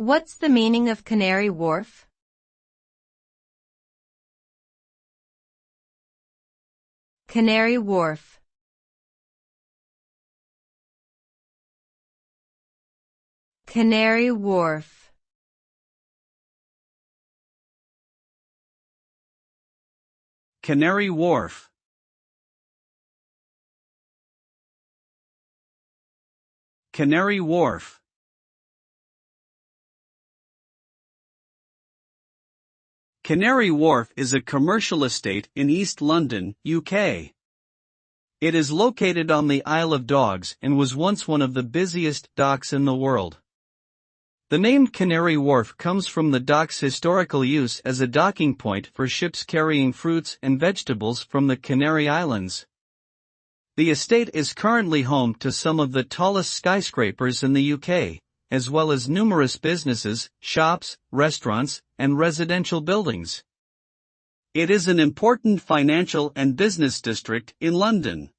What's the meaning of Canary Wharf? Canary Wharf. Canary Wharf. Canary Wharf. Canary Wharf. Canary Wharf is a commercial estate in East London, UK. It is located on the Isle of Dogs and was once one of the busiest docks in the world. The name Canary Wharf comes from the dock's historical use as a docking point for ships carrying fruits and vegetables from the Canary Islands. The estate is currently home to some of the tallest skyscrapers in the UK, as well as numerous businesses, shops, restaurants, and residential buildings. It is an important financial and business district in London.